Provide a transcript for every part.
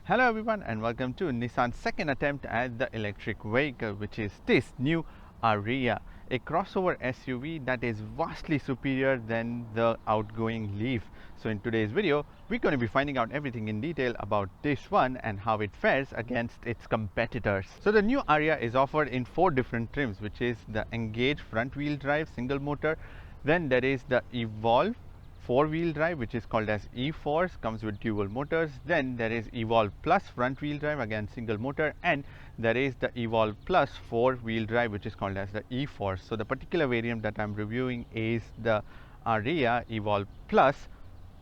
Hello everyone and welcome to Nissan's second attempt at the electric vehicle, which is this new Ariya, a crossover SUV that is vastly superior than the outgoing Leaf. So in today's video, we're going to be finding out everything in detail about this one and how it fares against its competitors. So the new Ariya is offered in 4 different trims, which is the Engage front wheel drive single motor, then there is the Evolve four-wheel drive, which is called as E-Force, comes with dual motors. Then there is Evolve Plus front-wheel drive, again single motor, and there is the Evolve Plus four-wheel drive, which is called as the E-Force. So the particular variant that I'm reviewing is the Ariya Evolve Plus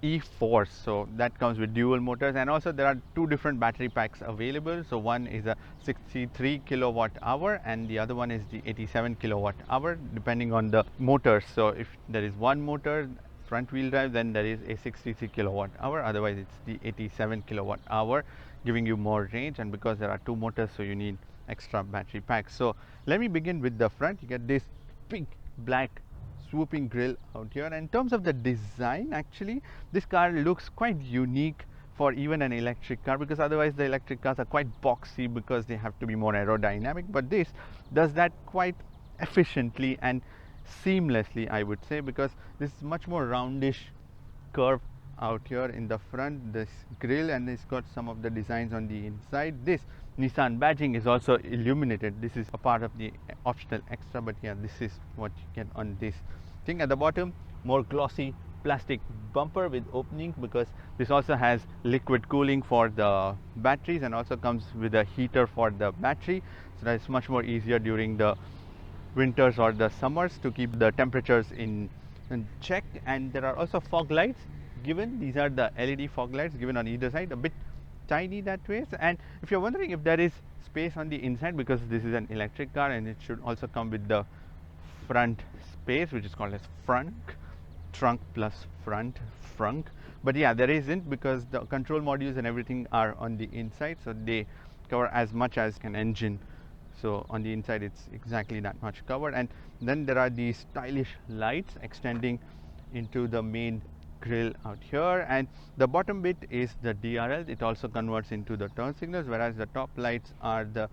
E-Force. So that comes with dual motors, and also there are 2 different battery packs available. So one is a 63 kilowatt hour and the other one is the 87 kilowatt hour, depending on the motors. So if there is one motor front wheel drive, then there is a 63 kilowatt hour, otherwise it's the 87 kilowatt hour, giving you more range. And because there are 2 motors, so you need extra battery packs. So let me begin with the front. You get this big black swooping grille out here, and in terms of the design, actually this car looks quite unique for even an electric car, because otherwise the electric cars are quite boxy because they have to be more aerodynamic, but this does that quite efficiently and seamlessly, I would say, because this is much more roundish curve out here in the front, this grille, and it's got some of the designs on the inside. This Nissan badging is also illuminated. This is a part of the optional extra, but yeah, this is what you get on this thing. At the bottom, more glossy plastic bumper with opening, because this also has liquid cooling for the batteries and also comes with a heater for the battery, so that it's much more easier during the winters or the summers to keep the temperatures in check. And there are also fog lights given. These are the LED fog lights given on either side, a bit tiny that way. And if you're wondering if there is space on the inside, because this is an electric car and it should also come with the front space, which is called as trunk plus frunk, but yeah, there isn't, because the control modules and everything are on the inside, so they cover as much as an engine. So on the inside it's exactly that much covered. And then there are these stylish lights extending into the main grille out here, and the bottom bit is the DRL. It also converts into the turn signals, whereas the top lights are the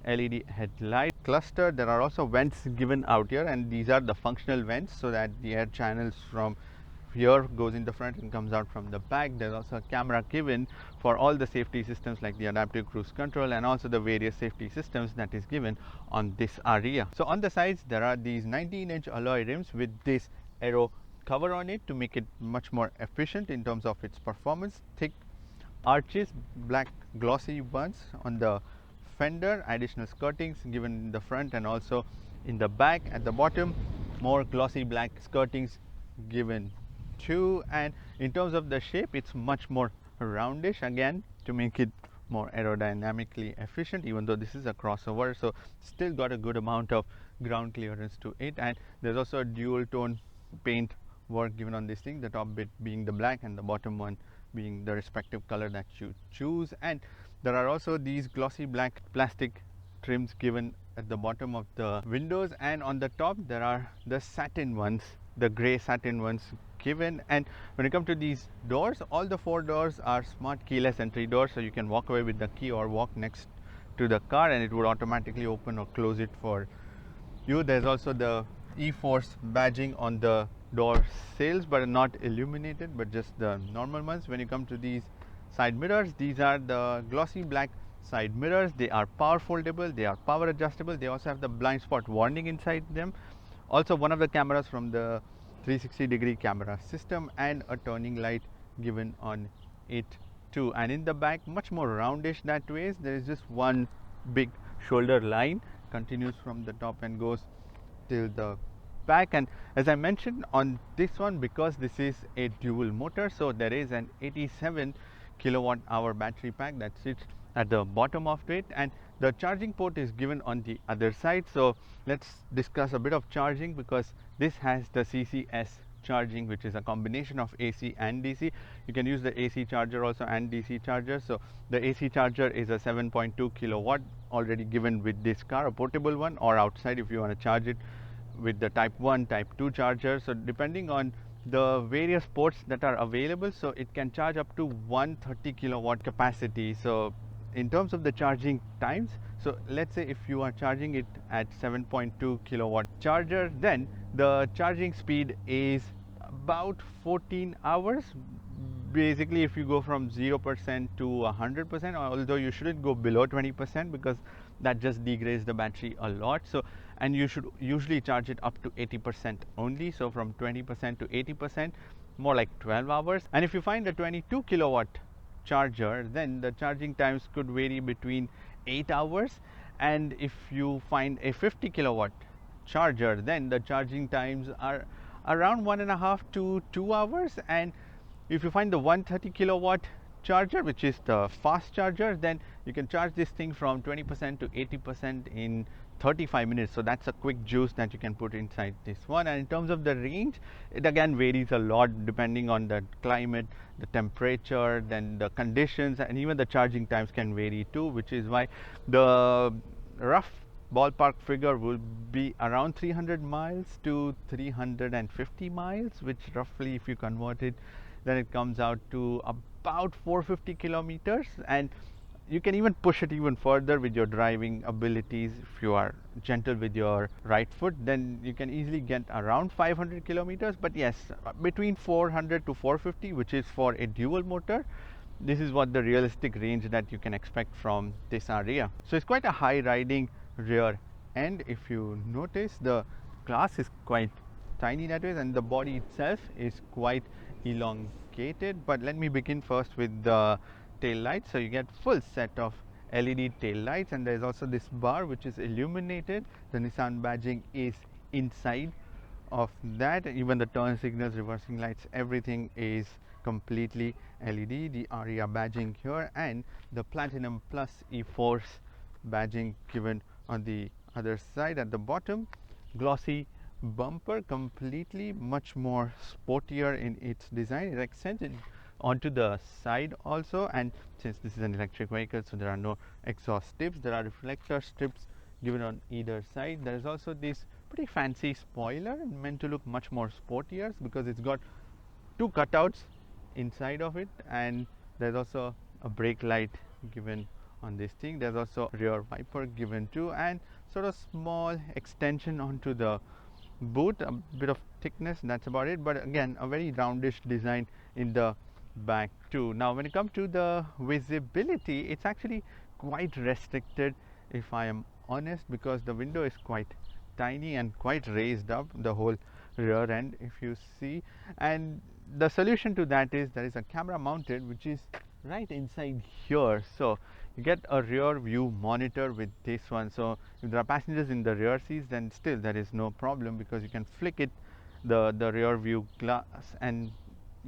LED headlight cluster. There are also vents given out here, and these are the functional vents, so that the air channels from here goes in the front and comes out from the back. There's also a camera given for all the safety systems like the adaptive cruise control and also the various safety systems that is given on this Ariya. So on the sides there are these 19-inch alloy rims with this aero cover on it to make it much more efficient in terms of its performance. Thick arches, black glossy ones on the fender, additional skirtings given in the front and also in the back. At the bottom, more glossy black skirtings given too. And in terms of the shape, it's much more roundish, again to make it more aerodynamically efficient, even though this is a crossover, so still got a good amount of ground clearance to it. And there's also a dual tone paint work given on this thing, the top bit being the black and the bottom one being the respective color that you choose. And there are also these glossy black plastic trims given at the bottom of the windows, and on the top there are the satin ones, the gray satin ones given. And when you come to these doors, all the 4 doors are smart keyless entry doors, so you can walk away with the key or walk next to the car and it would automatically open or close it for you. There's also the E-Force badging on the door sills, but not illuminated, but just the normal ones. When you come to these side mirrors, these are the glossy black side mirrors. They are power foldable, they are power adjustable, they also have the blind spot warning inside them, also one of the cameras from the 360-degree camera system, and a turning light given on it too. And in the back, much more roundish that way, there is just one big shoulder line, continues from the top and goes till the back. And as I mentioned on this one, because this is a dual motor, so there is an 87 kilowatt hour battery pack that sits at the bottom of it, and the charging port is given on the other side. So let's discuss a bit of charging, because this has the CCS charging, which is a combination of AC and DC. You can use the AC charger also and DC charger. So the AC charger is a 7.2 kilowatt already given with this car, a portable one, or outside if you want to charge it with the type 1, type 2 charger. So depending on the various ports that are available, so it can charge up to 130 kilowatt capacity. So in terms of the charging times, so let's say if you are charging it at 7.2 kilowatt charger, then the charging speed is about 14 hours. Basically, if you go from 0% to 100%, although you shouldn't go below 20% because that just degrades the battery a lot. So, and you should usually charge it up to 80% only. So from 20% to 80%, more like 12 hours. And if you find a 22 kilowatt charger, then the charging times could vary between 8 hours. And if you find a 50 kilowatt charger, then the charging times are around 1.5 to 2 hours. And if you find the 130 kilowatt charger, which is the fast charger, then you can charge this thing from 20% to 80% in 35 minutes. So that's a quick juice that you can put inside this one. And in terms of the range, it again varies a lot depending on the climate, the temperature, then the conditions, and even the charging times can vary too, which is why the rough ballpark figure will be around 300 miles to 350 miles, which roughly, if you convert it, then it comes out to about 450 kilometers. And you can even push it even further with your driving abilities. If you are gentle with your right foot, then you can easily get around 500 kilometers. But yes, between 400 to 450, which is for a dual motor, this is what the realistic range that you can expect from this Ariya. So it's quite a high riding rear end. If you notice, the glass is quite tiny that way, and the body itself is quite elongated. But let me begin first with the tail lights. So you get full set of LED tail lights, and there is also this bar which is illuminated. The Nissan badging is inside of that. Even the turn signals, reversing lights, everything is completely LED. The Ariya badging here, and the Platinum Plus E-Force badging given on the other side. At the bottom, glossy bumper, completely much more sportier in its design. It extended onto the side also, and since this is an electric vehicle, so there are no exhaust tips. There are reflector strips given on either side. There is also this pretty fancy spoiler, meant to look much more sportier because it's got two cutouts inside of it, and there's also a brake light given on this thing. There's also rear wiper given too, and sort of small extension onto the boot, a bit of thickness, that's about it. But again, a very roundish design in the back too. Now when it comes to the visibility, it's actually quite restricted, if I am honest, because the window is quite tiny and quite raised up, the whole rear end, if you see. And the solution to that is there is a camera mounted which is right inside here. So you get a rear view monitor with this one. So if there are passengers in the rear seats, then still there is no problem because you can flick it, the rear view glass, and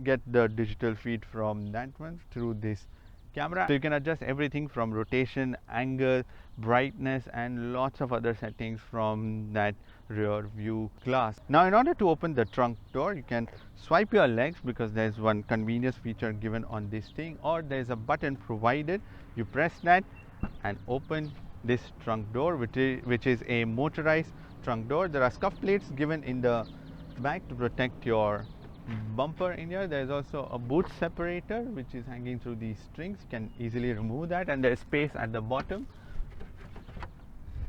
get the digital feed from that one through this camera. So you can adjust everything from rotation, angle, brightness, and lots of other settings from that rear view glass. Now in order to open the trunk door, you can swipe your legs because there's one convenience feature given on this thing, or there's a button provided. You press that and open this trunk door, which is a motorized trunk door. There are scuff plates given in the back to protect your bumper in here. There is also a boot separator which is hanging through these strings. You can easily remove that, and there is space at the bottom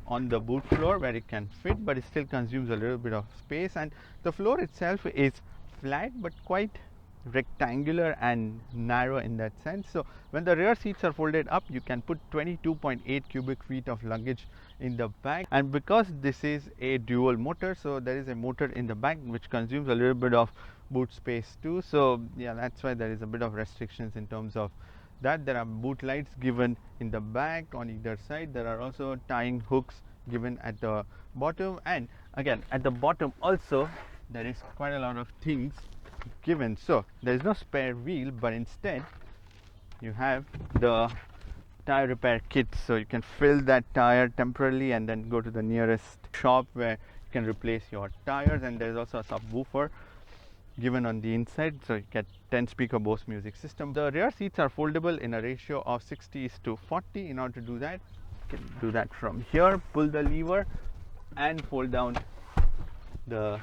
on the boot floor where it can fit, but it still consumes a little bit of space. And the floor itself is flat but quite rectangular and narrow in that sense. So when the rear seats are folded up, you can put 22.8 cubic feet of luggage in the back. And because this is a dual motor, so there is a motor in the back which consumes a little bit of boot space too. So yeah, that's why there is a bit of restrictions in terms of that. There are boot lights given in the back on either side. There are also tying hooks given at the bottom, and again at the bottom also there is quite a lot of things given. So there is no spare wheel, but instead you have the tire repair kit, so you can fill that tire temporarily and then go to the nearest shop where you can replace your tires. And there is also a subwoofer given on the inside, so you get 10 speaker Bose music system. The rear seats are foldable in a ratio of 60:40. In order to do that, you can do that from here, pull the lever and fold down the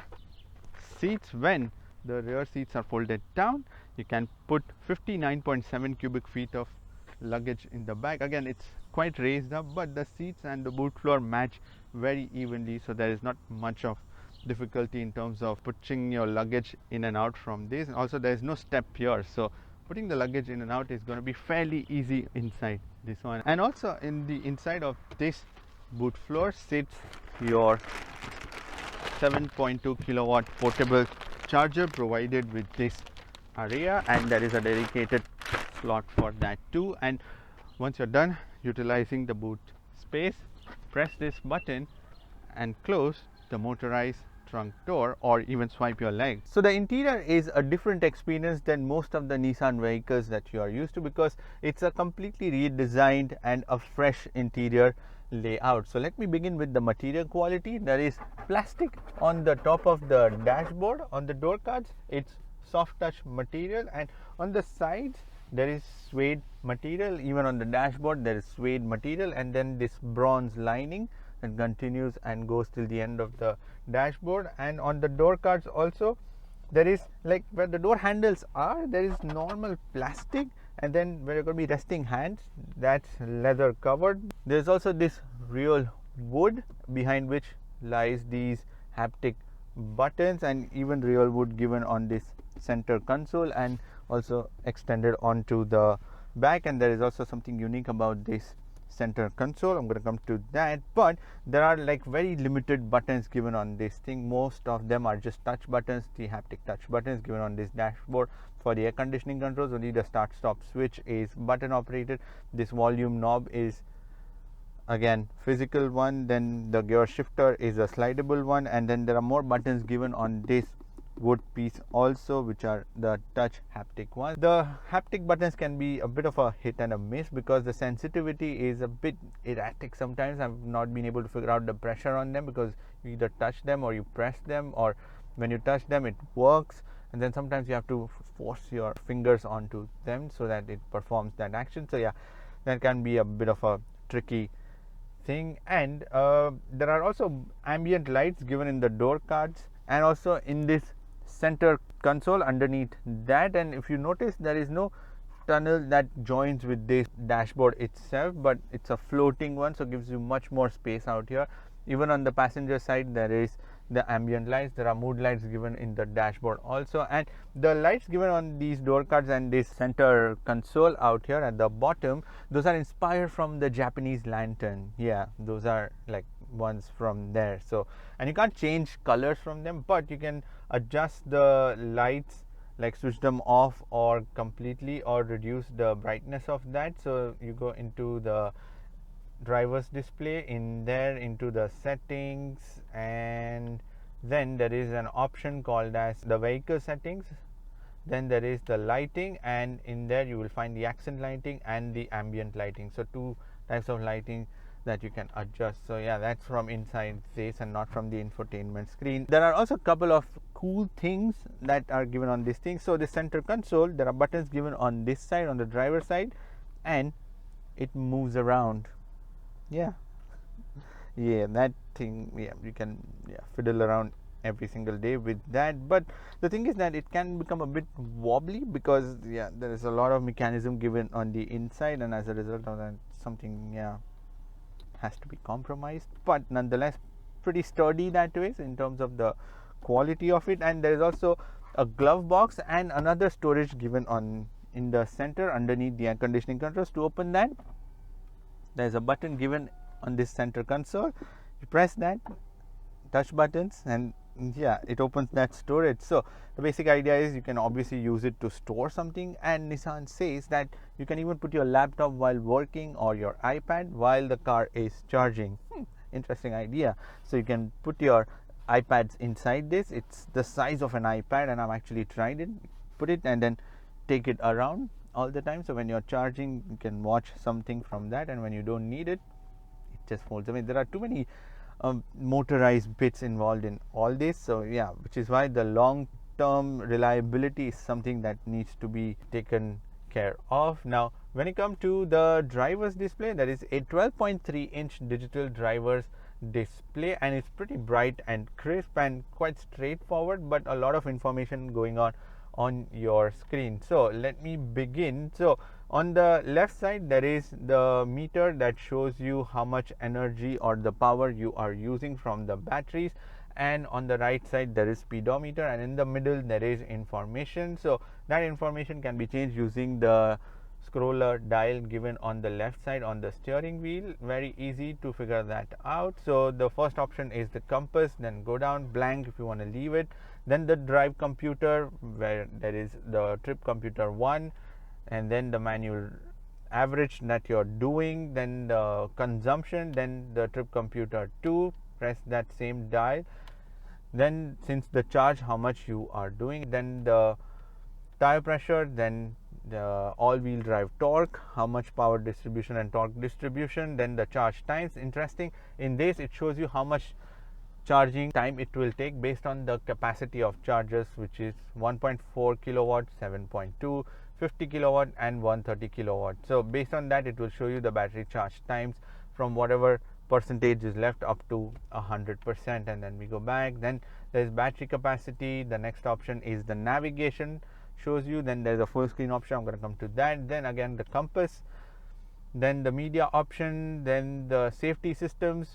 seats. When the rear seats are folded down. You can put 59.7 cubic feet of luggage in the back. Again, it's quite raised up, but the seats and the boot floor match very evenly, so there is not much of difficulty in terms of putting your luggage in and out from this. Also, there is no step here, so putting the luggage in and out is going to be fairly easy inside this one. And also in the inside of this boot floor sits your 7.2 kilowatt portable charger provided with this Ariya, and there is a dedicated slot for that too. And once you're done utilizing the boot space, press this button and close the motorized trunk door, or even swipe your leg. So the interior is a different experience than most of the Nissan vehicles that you are used to, because it's a completely redesigned and a fresh interior layout. So let me begin with the material quality. There is plastic on the top of the dashboard. On the door cards it's soft touch material, and on the sides there is suede material. Even on the dashboard there is suede material, and then this bronze lining and continues and goes till the end of the dashboard. And on the door cards also, there is, like where the door handles are, there is normal plastic, and then where you're going to be resting hands, that's leather covered. There's also this real wood behind which lies these haptic buttons, and even real wood given on this center console and also extended onto the back. And there is also something unique about this center console. I'm going to come to that, but there are like very limited buttons given on this thing. Most of them are just touch buttons, the haptic touch buttons given on this dashboard. For the air conditioning controls, only the start stop switch is button operated. This volume knob is again physical one, then the gear shifter is a slidable one, and then there are more buttons given on this wood piece also, which are the touch haptic ones. The haptic buttons can be a bit of a hit and a miss because the sensitivity is a bit erratic sometimes. I've not been able to figure out the pressure on them, because you either touch them or you press them, or when you touch them it works, and then sometimes you have to force your fingers onto them so that it performs that action. So yeah, that can be a bit of a tricky thing. And there are also ambient lights given in the door cards and also in this center console underneath that. And if you notice, there is no tunnel that joins with this dashboard itself, but it's a floating one, so gives you much more space out here. Even on the passenger side there is the ambient lights. There are mood lights given in the dashboard also, and the lights given on these door cards and this center console out here at the bottom, those are inspired from the Japanese lantern. Yeah, those are like ones from there. So, and you can't change colors from them, but you can adjust the lights, like switch them off or completely, or reduce the brightness of that. So you go into the driver's display, in there into the settings, and then there is an option called as the vehicle settings. Then there is the lighting, and in there you will find the accent lighting and the ambient lighting. So two types of lighting that you can adjust. So yeah, that's from inside this and not from the infotainment screen. There are also a couple of cool things that are given on this thing. So the center console, there are buttons given on this side, on the driver side, and it moves around. Yeah, that thing, yeah, you can fiddle around every single day with that. But the thing is that it can become a bit wobbly, because there is a lot of mechanism given on the inside, and as a result of that, something has to be compromised. But nonetheless, pretty sturdy that way in terms of the quality of it. And there is also a glove box and another storage given on in the center underneath the air conditioning controls. To open that, there is a button given on this center console. You press that, touch buttons, and it opens that storage. So the basic idea is you can obviously use it to store something, and Nissan says that you can even put your laptop while working or your iPad while the car is charging. Interesting idea. So you can put your iPads inside this. It's the size of an iPad, and I've actually tried it. Put it and then take it around all the time, so when you're charging you can watch something from that, and when you don't need it, it just folds. I mean, there are too many motorized bits involved in all this, so which is why the long term reliability is something that needs to be taken care of. Now when it comes to the driver's display, there is a 12.3 inch digital driver's display, and it's pretty bright and crisp and quite straightforward, but a lot of information going on your screen. So let me begin. So on the left side there is the meter that shows you how much energy or the power you are using from the batteries, and on the right side there is speedometer, and in the middle there is information. So that information can be changed using the scroller dial given on the left side on the steering wheel. Very easy to figure that out. So the first option is the compass, then go down, blank if you want to leave it, then the drive computer where there is the trip computer 1, and then the manual average that you're doing, then the consumption, then the trip computer 2, press that same dial, then since the charge how much you are doing, then the tire pressure, then the all-wheel drive torque, how much power distribution and torque distribution, then the charge times. Interesting, in this it shows you how much charging time it will take based on the capacity of chargers, which is 1.4 kilowatt, 7.2, 50 kilowatt and 130 kilowatt. So based on that it will show you the battery charge times from whatever percentage is left up to 100%. And then we go back, then there's battery capacity. The next option is the navigation, shows you, then there's a full screen option, I'm going to come to that, then again the compass, then the media option, then the safety systems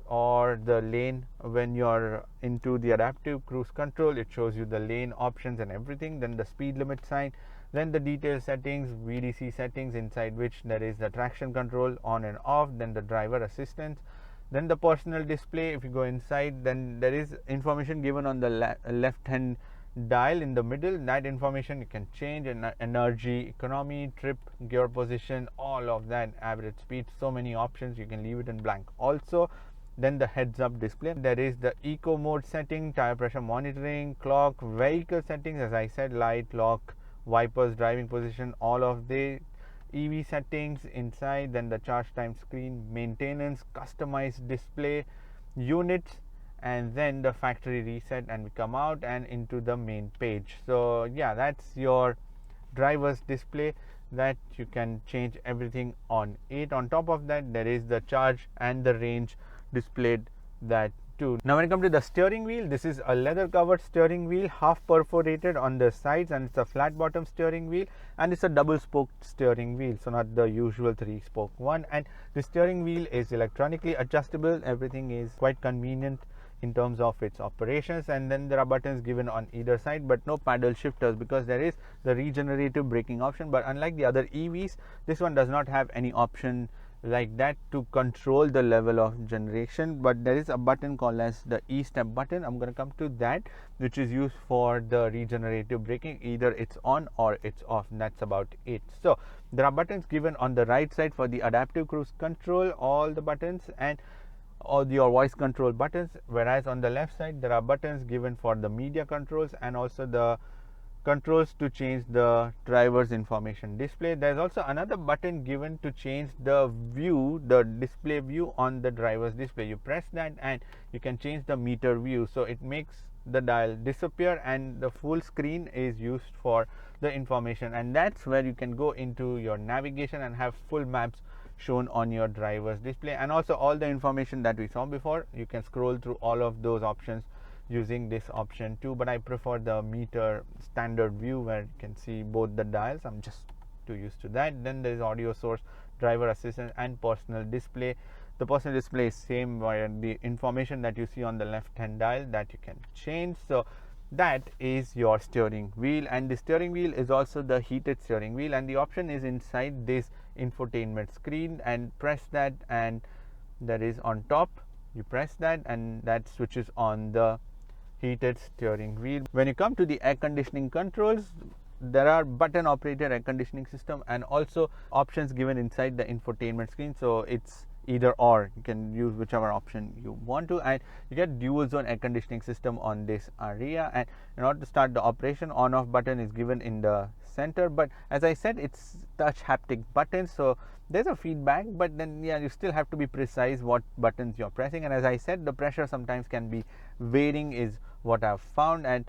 or the lane. When you're into the adaptive cruise control it shows you the lane options and everything, then the speed limit sign, then the detail settings, VDC settings, inside which there is the traction control on and off, then the driver assistance, then the personal display. If you go inside, then there is information given on the left hand dial in the middle. That information you can change, energy, economy, trip, gear position, all of that, average speed, so many options. You can leave it in blank also. Then the heads up display, there is the eco mode setting, tire pressure monitoring, clock, vehicle settings, as I said, light, lock, wipers, driving position, all of the EV settings inside, then the charge time screen, maintenance, customized display, units, and then the factory reset, and we come out and into the main page. So yeah, that's your driver's display that you can change everything on it. On top of that there is the charge and the range displayed that too. Now when it comes to the steering wheel, this is a leather covered steering wheel, half perforated on the sides, and it's a flat bottom steering wheel, and it's a double spoked steering wheel, so not the usual 3-spoke one. And the steering wheel is electronically adjustable. Everything is quite convenient in terms of its operations, and then there are buttons given on either side, but no paddle shifters because there is the regenerative braking option. But unlike the other EVs, this one does not have any option like that to control the level of generation, but there is a button called as the E-step button. I'm going to come to that, which is used for the regenerative braking. Either it's on or it's off, and that's about it. So there are buttons given on the right side for the adaptive cruise control, all the buttons, and all your voice control buttons, whereas on the left side there are buttons given for the media controls and also the controls to change the driver's information display. There's also another button given to change the view, the display view on the driver's display. You press that and you can change the meter view, so it makes the dial disappear and the full screen is used for the information, and that's where you can go into your navigation and have full maps shown on your driver's display. And also all the information that we saw before, you can scroll through all of those options using this option too, but I prefer the meter standard view where you can see both the dials. I'm just too used to that. Then there is audio source, driver assistant, and personal display. The personal display is same, where the information that you see on the left hand dial that you can change. So that is your steering wheel, and the steering wheel is also the heated steering wheel, and the option is inside this infotainment screen, and press that and that is on top. You press that and that switches on the heated steering wheel. When you come to the air conditioning controls, there are button operated air conditioning system and also options given inside the infotainment screen, so it's either or, you can use whichever option you want to. And you get dual zone air conditioning system on this Ariya, and in order to start the operation, on off button is given in the center, but as I said, it's touch haptic buttons, so there's a feedback, but then yeah, you still have to be precise what buttons you're pressing. And as I said, the pressure sometimes can be varying is what I've found. And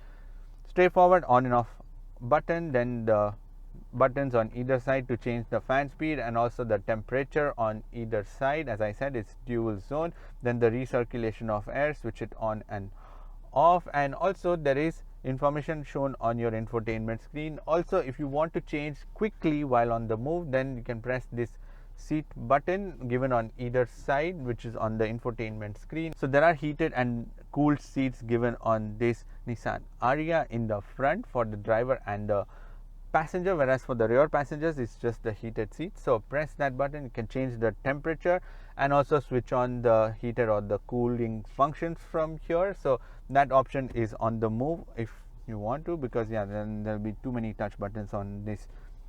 straightforward on and off button, then the buttons on either side to change the fan speed and also the temperature on either side. As I said, it's dual zone. Then the recirculation of air, switch it on and off, and also there is information shown on your infotainment screen. Also, if you want to change quickly while on the move, then you can press this seat button given on either side, which is on the infotainment screen. So there are heated and cooled seats given on this Nissan Ariya in the front for the driver and the passenger, whereas for the rear passengers it's just the heated seats. So press that button, you can change the temperature and also switch on the heater or the cooling functions from here. So that option is on the move if you want to, because then there'll be too many touch buttons on this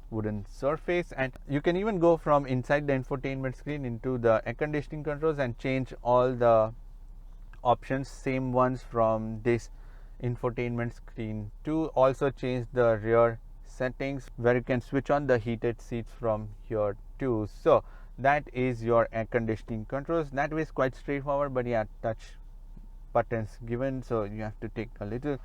wooden surface. And you can even go from inside the infotainment screen into the air conditioning controls and change all the options, same ones from this infotainment screen, to also change the rear settings where you can switch on the heated seats from here too. So that is your air conditioning controls. That way is quite straightforward, but touch buttons given, so you have to take a little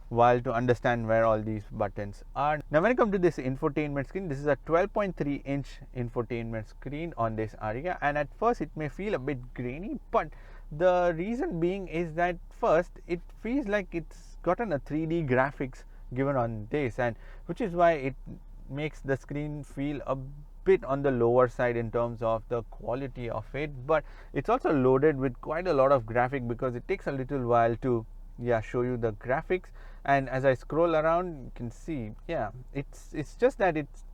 while to understand where all these buttons are. Now when it comes to this infotainment screen, this is a 12.3 inch infotainment screen on this Ariya, and at first it may feel a bit grainy, but the reason being is that first it feels like it's gotten a 3D graphics given on this, and which is why it makes the screen feel a bit on the lower side in terms of the quality of it. But it's also loaded with quite a lot of graphic because it takes a little while to show you the graphics. And as I scroll around, you can see it's just that it's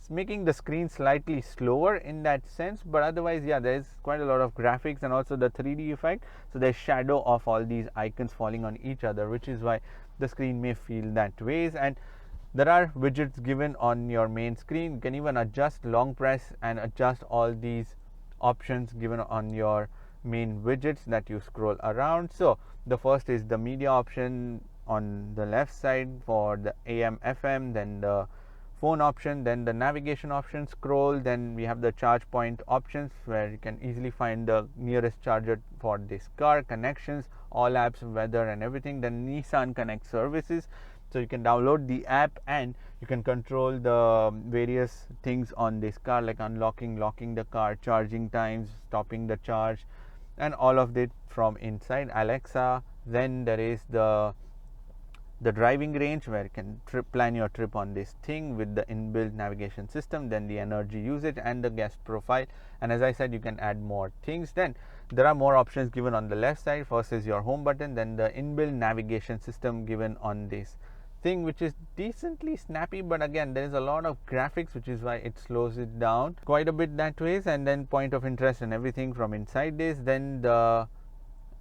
making the screen slightly slower in that sense, but otherwise there's quite a lot of graphics and also the 3D effect. So there's shadow of all these icons falling on each other, which is why the screen may feel that ways. And there are widgets given on your main screen. You can even adjust, long press and adjust all these options given on your main widgets that you scroll around. So the first is the media option on the left side for the AM FM, then the phone option, then the navigation option, scroll, then we have the charge point options where you can easily find the nearest charger for this car, connections, all apps, weather and everything, then Nissan Connect services. So you can download the app and you can control the various things on this car, like unlocking, locking the car, charging times, stopping the charge, and all of it from inside Alexa. Then there is the driving range where you can plan your trip on this thing with the inbuilt navigation system, then the energy usage and the guest profile. And as I said, you can add more things. Then there are more options given on the left side. First is your home button, then the inbuilt navigation system given on this thing, which is decently snappy, but again there is a lot of graphics, which is why it slows it down quite a bit that ways. And then point of interest and everything from inside this, then the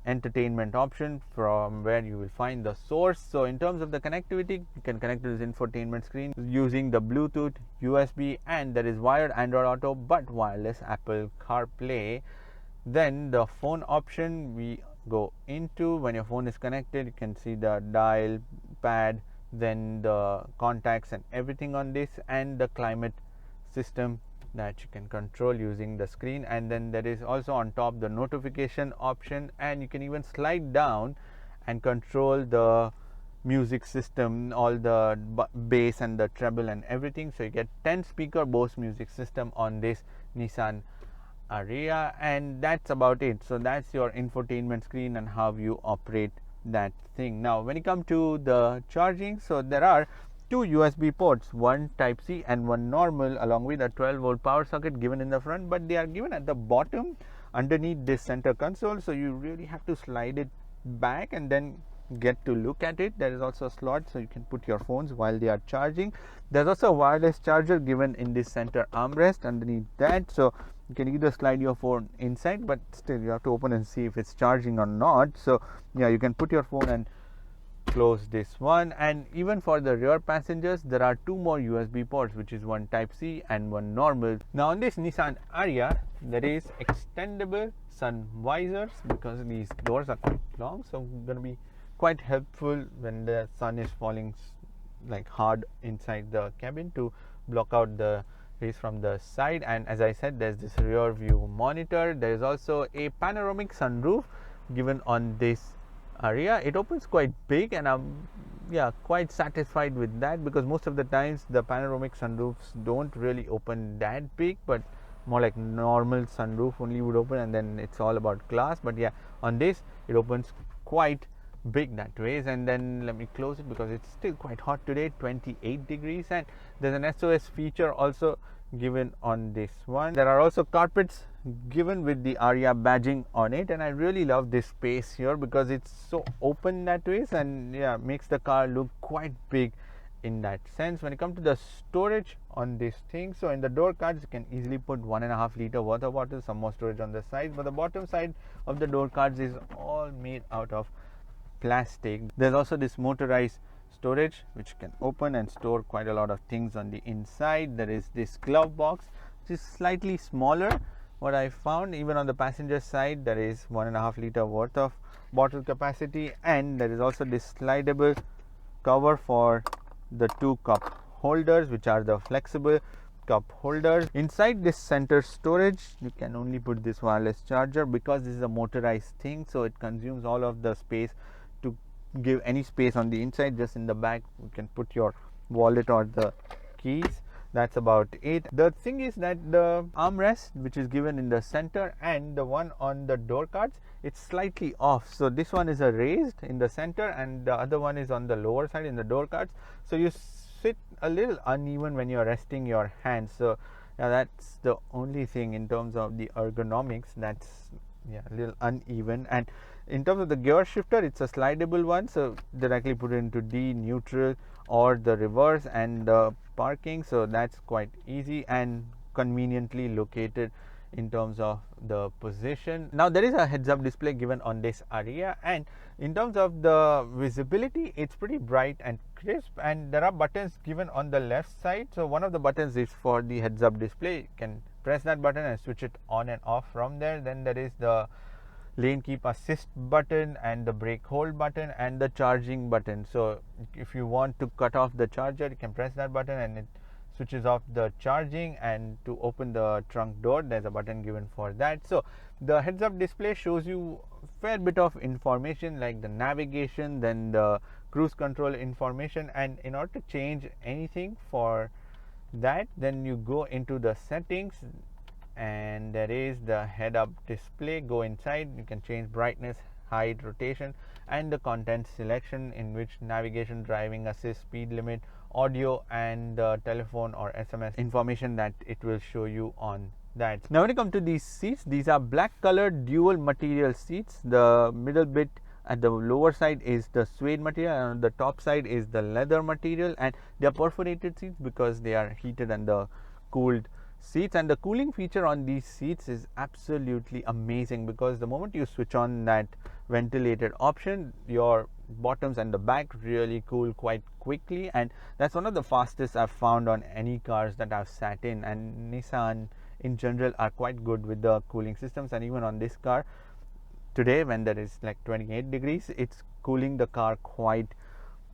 entertainment option from where you will find the source. So in terms of the connectivity, you can connect to this infotainment screen using the Bluetooth, USB, and there is wired Android Auto but wireless Apple CarPlay. Then the phone option we go into, when your phone is connected, you can see the dial pad, then the contacts and everything on this, and the climate system that you can control using the screen. And then there is also on top the notification option, and you can even slide down and control the music system, all the bass and the treble and everything. So you get 10 speaker Bose music system on this Nissan Ariya, and that's about it. So that's your infotainment screen and how you operate that thing. Now when you come to the charging, so there are two USB ports, one type C and one normal, along with a 12-volt power socket given in the front, but they are given at the bottom underneath this center console, so you really have to slide it back and then get to look at it. There is also a slot so you can put your phones while they are charging. There's also a wireless charger given in this center armrest underneath that, so you can either slide your phone inside, but still you have to open and see if it's charging or not. So you can put your phone and close this one. And even for the rear passengers, there are two more USB ports, which is one type C and one normal. Now on this Nissan Ariya, there is extendable sun visors because these doors are quite long, so going to be quite helpful when the sun is falling like hard inside the cabin to block out the rays from the side. And as I said, there's this rear view monitor. There is also a panoramic sunroof given on this Ariya. It opens quite big, and yeah, quite satisfied with that, because most of the times the panoramic sunroofs don't really open that big, but more like normal sunroof only would open, and then it's all about glass. But yeah, on this it opens quite big that ways. And then let me close it because it's still quite hot today, 28 degrees, and there's an SOS feature also given on this one. There are also carpets given with the Ariya badging on it, and I really love this space here because it's so open that ways, and yeah, makes the car look quite big in that sense. When it comes to the storage on this thing, so in the door cards you can easily put 1.5 liter water bottle, some more storage on the side, but the bottom side of the door cards is all made out of plastic. There's also this motorized storage which you can open and store quite a lot of things on the inside. There is this glove box which is slightly smaller. What I found, even on the passenger side, there is 1.5 liter worth of bottle capacity, and there is also this slidable cover for the 2 cup holders, which are the flexible cup holders. Inside this center storage you can only put this wireless charger, because this is a motorized thing, so it consumes all of the space. To give any space on the inside, just in the back you can put your wallet or the keys. That's about it. The thing is that the armrest which is given in the center and the one on the door cards, it's slightly off. So this one is a raised in the center and the other one is on the lower side in the door cards, so you sit a little uneven when you're resting your hands. So yeah, that's the only thing in terms of the ergonomics, that's a little uneven. And in terms of the gear shifter, it's a slidable one, so directly put it into D, neutral, or the reverse, and parking. So that's quite easy and conveniently located in terms of the position. Now there is a heads-up display given on this Ariya, and in terms of the visibility, it's pretty bright and crisp, and there are buttons given on the left side. So one of the buttons is for the heads-up display. You can press that button and switch it on and off from there. Then there is the lane keep assist button and the brake hold button and the charging button. So if you want to cut off the charger, you can press that button and it switches off the charging. And to open the trunk door, there's a button given for that. So the heads up display shows you a fair bit of information like the navigation, then the cruise control information, and in order to change anything for that, then you go into the settings, and there is the head up display. Go inside, you can change brightness, height, rotation, and the content selection, in which navigation, driving assist, speed limit, audio, and telephone or SMS information that it will show you on that. Now when it comes to these seats, these are black colored dual material seats. The middle bit at the lower side is the suede material, and on the top side is the leather material, and they are perforated seats because they are heated and the cooled seats. And the cooling feature on these seats is absolutely amazing, because the moment you switch on that ventilated option, your bottoms and the back really cool quite quickly, and that's one of the fastest I've found on any cars that I've sat in. And Nissan in general are quite good with the cooling systems, and even on this car today, when there is like 28 degrees, it's cooling the car quite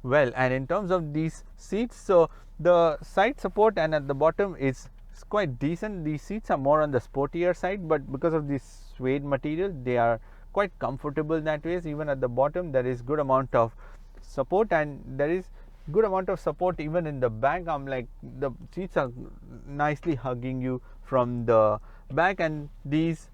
well. And in terms of these seats, so the side support and at the bottom is quite decent. These seats are more on the sportier side, but because of this suede material, they are quite comfortable that way. Even at the bottom there is good amount of support, and there is good amount of support even in the back. Like the seats are nicely hugging you from the back, and these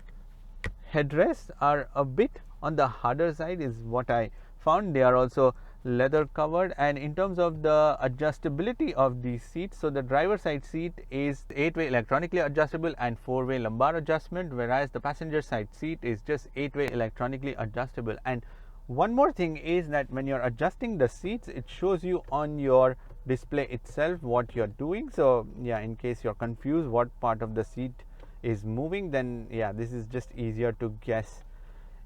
headrests are a bit on the harder side is what I found. They are also leather covered. And in terms of the adjustability of these seats, so the driver side seat is 8-way electronically adjustable and 4-way lumbar adjustment, whereas the passenger side seat is just 8-way electronically adjustable. And one more thing is that when you're adjusting the seats, it shows you on your display itself what you're doing. So yeah, in case you're confused what part of the seat is moving, then yeah, this is just easier to guess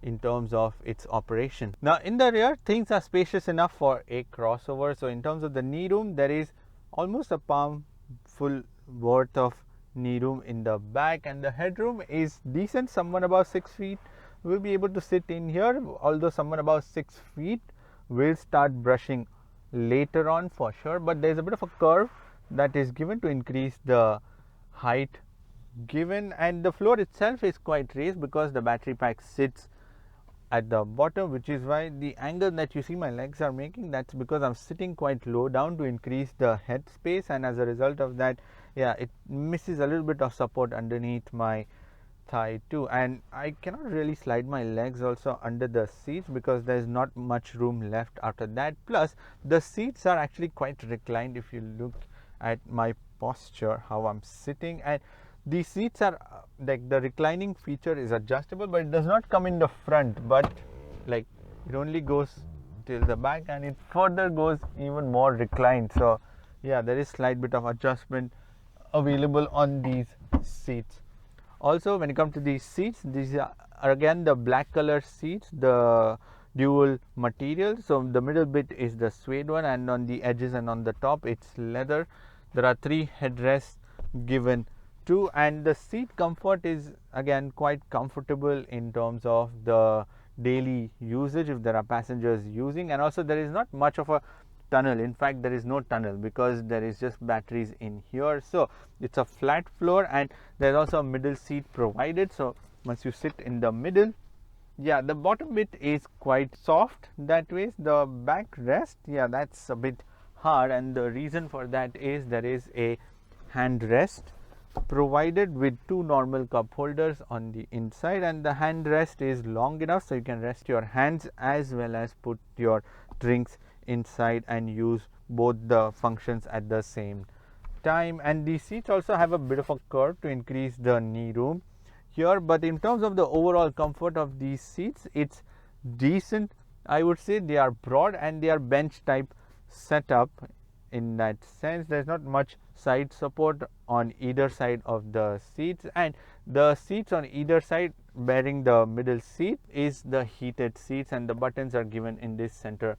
in terms of its operation. Now in the rear, things are spacious enough for a crossover. So in terms of the knee room, there is almost a palm full worth of knee room in the back, and the headroom is decent. Someone about 6 feet will be able to sit in here, although someone about 6 feet will start brushing later on for sure. But there is a bit of a curve that is given to increase the height given, and the floor itself is quite raised because the battery pack sits at the bottom, which is why the angle that you see my legs are making, that's because I'm sitting quite low down to increase the head space, and as a result of that, yeah, it misses a little bit of support underneath my thigh too. And I cannot really slide my legs also under the seats because there's not much room left after that. Plus the seats are actually quite reclined if you look at my posture, how I'm sitting, and the seats are like the reclining feature is adjustable, but it does not come in the front, but like it only goes till the back and it further goes even more reclined. So yeah, there is slight bit of adjustment available on these seats. Also, when it comes to these seats, these are again the black color seats, the dual material. So the middle bit is the suede one, and on the edges and on the top it's leather. There are 3 headrests given too, and the seat comfort is again quite comfortable in terms of the daily usage if there are passengers using. And also there is not much of a tunnel. In fact, there is no tunnel because there is just batteries in here. So it's a flat floor, and there's also a middle seat provided. So once you sit in the middle, yeah, the bottom bit is quite soft that way. The back rest, yeah, that's a bit hard, and the reason for that is there is a hand rest provided with 2 normal cup holders on the inside, and the hand rest is long enough so you can rest your hands as well as put your drinks inside and use both the functions at the same time. And the seats also have a bit of a curve to increase the knee room here, but in terms of the overall comfort of these seats, it's decent. I would say they are broad and they are bench type setup. In that sense, there's not much side support on either side of the seats, and the seats on either side bearing the middle seat is the heated seats, and the buttons are given in this center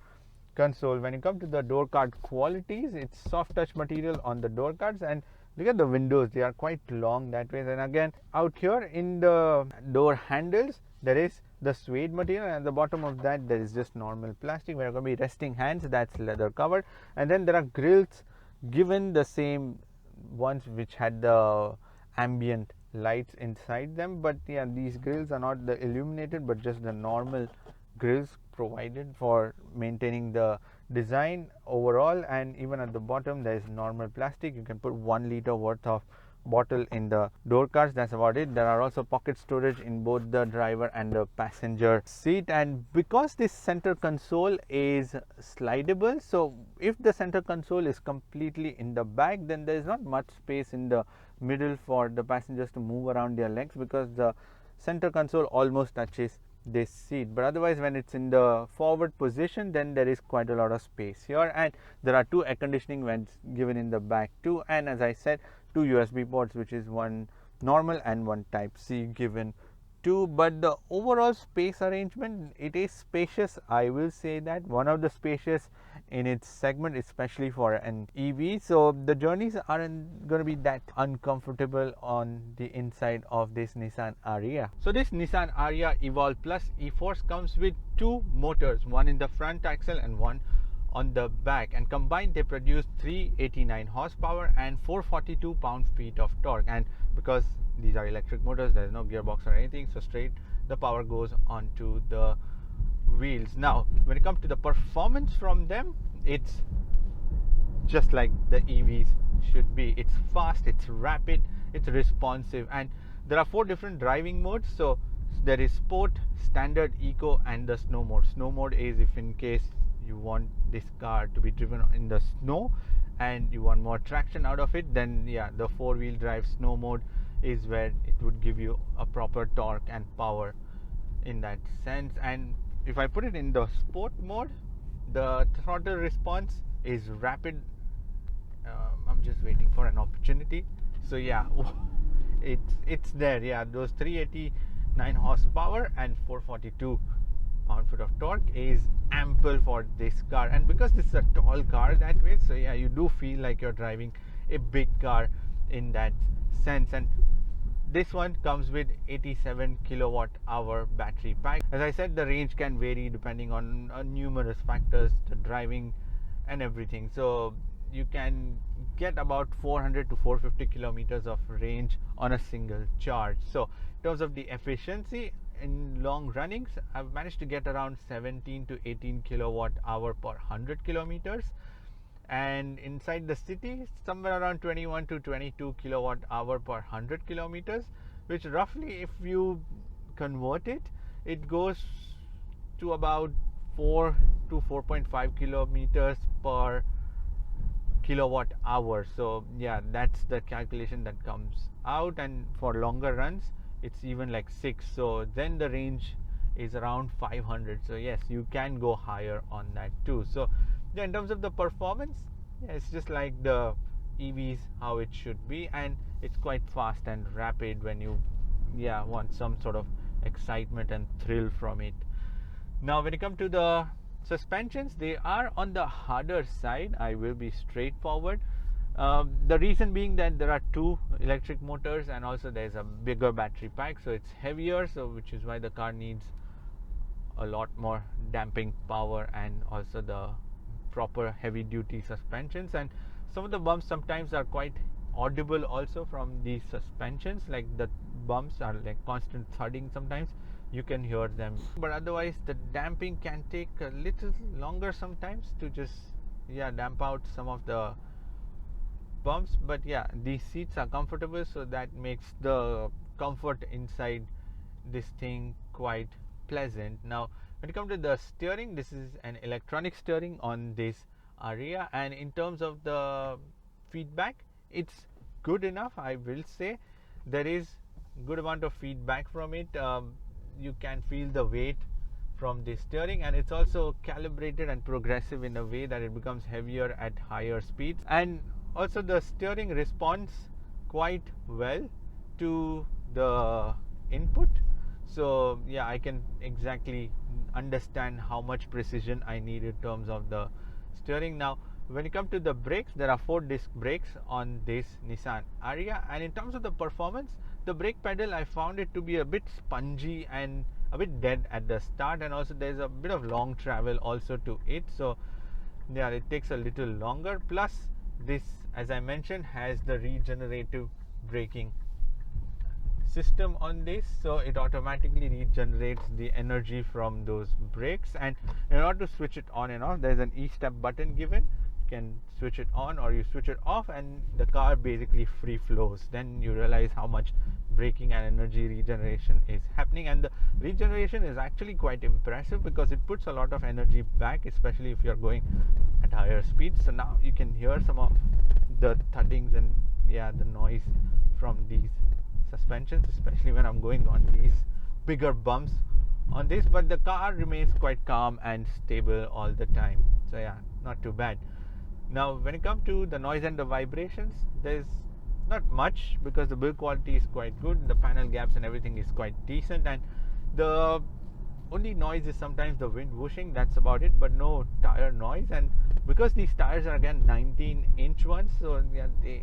console. When you come to the door card qualities, it's soft touch material on the door cards, and look at the windows, they are quite long that way. And again, out here in the door handles, there is the suede material, and at the bottom of that there is just normal plastic. Where are going to be resting hands, that's leather covered. And then there are grills given, the same ones which had the ambient lights inside them, but yeah, these grills are not the illuminated but just the normal grills provided for maintaining the design overall. And even at the bottom there is normal plastic. You can put 1 liter worth of bottle in the door cards, that's about it. There are also pocket storage in both the driver and the passenger seat, and because this center console is slidable, so if the center console is completely in the back, then there is not much space in the middle for the passengers to move around their legs, because the center console almost touches this seat. But otherwise, when it's in the forward position, then there is quite a lot of space here, and there are 2 air conditioning vents given in the back too, and as I said, 2 USB ports, which is 1 normal and 1 type C given too. But the overall space arrangement, it is spacious. I will say that one of the spacious in its segment, especially for an EV. So the journeys aren't going to be that uncomfortable on the inside of this Nissan Ariya. So this Nissan Ariya Evolve Plus e-Force comes with 2 motors, one in the front axle and one on the back, and combined they produce 389 horsepower and 442 pound-feet of torque. And because these are electric motors, there is no gearbox or anything, so straight the power goes onto the wheels. Now when it comes to the performance from them, it's just like the EVs should be. It's fast, it's rapid, it's responsive, and there are 4 different driving modes. So there is sport, standard, eco, and the snow mode. Snow mode is if in case you want this car to be driven in the snow and you want more traction out of it, then yeah, the 4-wheel drive snow mode is where it would give you a proper torque and power in that sense. And if I put it in the sport mode, the throttle response is rapid. I'm just waiting for an opportunity. So yeah, it's there. Yeah, those 389 horsepower and 442 pound-foot of torque is ample for this car. And because this is a tall car that way, so yeah, you do feel like you're driving a big car in that sense. And this one comes with 87 kilowatt hour battery pack. As I said, the range can vary depending on numerous factors, the driving and everything. So you can get about 400 to 450 kilometers of range on a single charge. So in terms of the efficiency, in long runnings I've managed to get around 17 to 18 kilowatt hour per 100 kilometers, and inside the city somewhere around 21 to 22 kilowatt hour per 100 kilometers, which roughly, if you convert it, it goes to about 4 to 4.5 kilometers per kilowatt hour. So yeah, that's the calculation that comes out, and for longer runs it's even like 6. So then the range is around 500. So yes, you can go higher on that too. So yeah, in terms of the performance, yeah, it's just like the EVs how it should be, and it's quite fast and rapid when you want some sort of excitement and thrill from it. Now when it comes to the suspensions, they are on the harder side. I will be straightforward. The reason being that there are two electric motors, and also there's a bigger battery pack, so it's heavier, so which is why the car needs a lot more damping power and also the proper heavy duty suspensions. And some of the bumps sometimes are quite audible also from these suspensions, like the bumps are like constant thudding. Sometimes you can hear them, but otherwise the damping can take a little longer sometimes to just damp out some of the bumps. But yeah, these seats are comfortable, so that makes the comfort inside this thing quite pleasant. Now when it comes to the steering, this is an electronic steering on this Ariya, and in terms of the feedback, it's good enough. I will say there is good amount of feedback from it. You can feel the weight from the steering, and it's also calibrated and progressive in a way that it becomes heavier at higher speeds, and also the steering responds quite well to the input. So yeah, I can exactly understand how much precision I need in terms of the steering. Now when it comes to the brakes, there are 4 disc brakes on this Nissan Ariya, and in terms of the performance, the brake pedal, I found it to be a bit spongy and a bit dead at the start, and also there's a bit of long travel also to it, so yeah, it takes a little longer. Plus this, as I mentioned, has the regenerative braking system on this, so it automatically regenerates the energy from those brakes. And in order to switch it on and off, there's an e-step button given. You can switch it on or you switch it off, and the car basically free flows. Then you realize how much braking and energy regeneration is happening, and the regeneration is actually quite impressive because it puts a lot of energy back, especially if you're going at higher speeds. So now you can hear some of the thuddings and the noise from these suspensions, especially when I'm going on these bigger bumps on this, but the car remains quite calm and stable all the time. So yeah, not too bad. Now when it comes to the noise and the vibrations, there's not much because the build quality is quite good, the panel gaps and everything is quite decent, and the only noise is sometimes the wind whooshing, that's about it, but no tire noise. And because these tires are again 19-inch ones, so yeah, they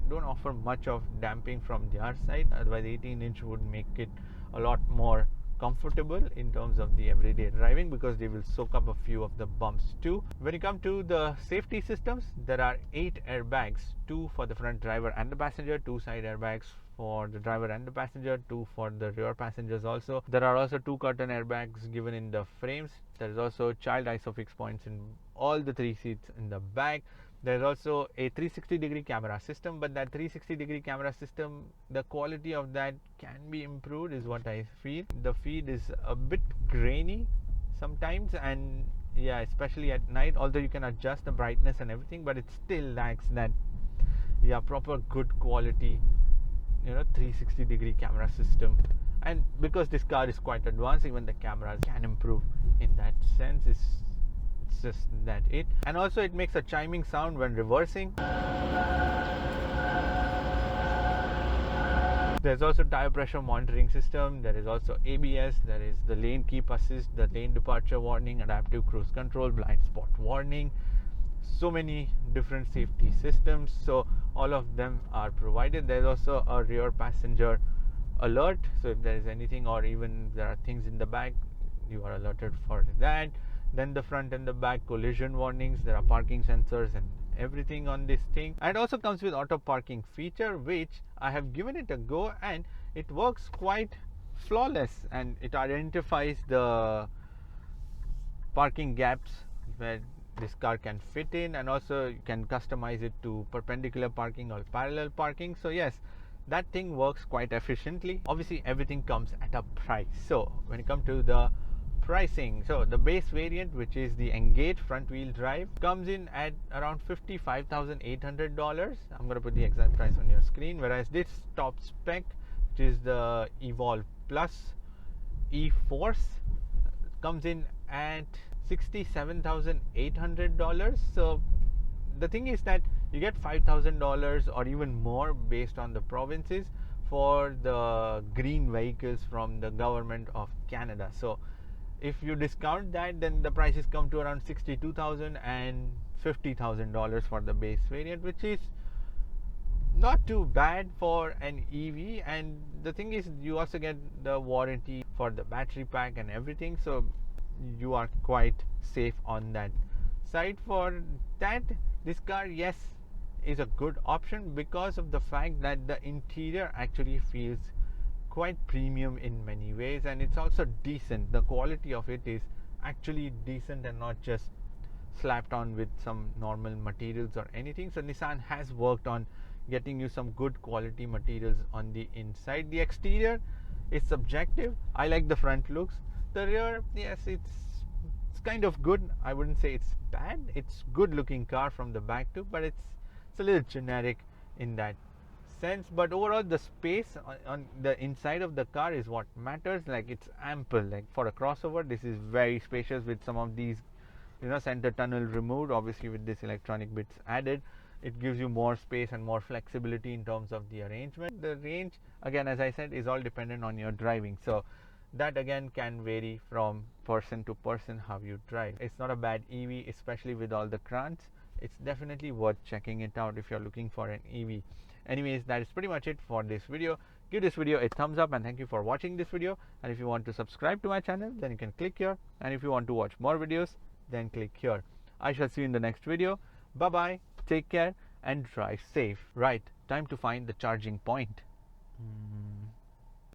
don't offer much of damping from their side. Otherwise 18-inch would make it a lot more comfortable in terms of the everyday driving, because they will soak up a few of the bumps too. When you come to the safety systems, there are 8 airbags, 2 for the front driver and the passenger, 2 side airbags for the driver and the passenger, 2 for the rear passengers also. There are also 2 curtain airbags given in the frames. There is also child isofix points in all the 3 seats in the back. There is also a 360-degree camera system, but that 360-degree camera system, the quality of that can be improved is what I feel. The feed is a bit grainy sometimes, and yeah, especially at night, although you can adjust the brightness and everything, but it still lacks that proper good quality 360-degree camera system. And because this car is quite advanced, even the cameras can improve in that sense. It's just that it. And also it makes a chiming sound when reversing. There's also tire pressure monitoring system. There is also ABS. There is the lane keep assist, the lane departure warning, adaptive cruise control, blind spot warning. So many different safety systems, so all of them are provided. There's also a rear passenger alert, so if there is anything or even there are things in the back, you are alerted for that. Then the front and the back collision warnings, there are parking sensors and everything on this thing. And it also comes with auto parking feature, which I have given it a go, and it works quite flawless, and it identifies the parking gaps where this car can fit in, and also you can customize it to perpendicular parking or parallel parking. So yes, that thing works quite efficiently. Obviously everything comes at a price. So when it comes to the pricing, so the base variant, which is the Engage front wheel drive, comes in at around $55,800. I'm going to put the exact price on your screen. Whereas this top spec, which is the Evolve Plus E-Force, comes in at $67,800. So the thing is that you get $5,000 or even more based on the provinces for the green vehicles from the government of Canada. So if you discount that, then the prices come to around $62,000 and $50,000 for the base variant, which is not too bad for an EV. And the thing is, you also get the warranty for the battery pack and everything, so you are quite safe on that side. For that, this car, yes, is a good option because of the fact that the interior actually feels quite premium in many ways, and it's also decent. The quality of it is actually decent and not just slapped on with some normal materials or anything. So Nissan has worked on getting you some good quality materials on the inside. The exterior is subjective. I like the front looks. The rear, yes, it's kind of good. I wouldn't say it's bad. It's good looking car from the back too, but it's a little generic in that sense. But overall, the space on the inside of the car is what matters. Like, it's ample. Like, for a crossover, this is very spacious with some of these, center tunnel removed. Obviously with this electronic bits added, it gives you more space and more flexibility in terms of the arrangement. The range, again, as I said, is all dependent on your driving, so that again can vary from person to person how you drive. It's not a bad EV, especially with all the grants. It's definitely worth checking it out if you're looking for an EV. Anyways, that is pretty much it for this video. Give this video a thumbs up, and thank you for watching this video. And if you want to subscribe to my channel, then you can click here, and if you want to watch more videos, then click here. I shall see you in the next video. Bye bye, take care, and drive safe. Right, time to find the charging point.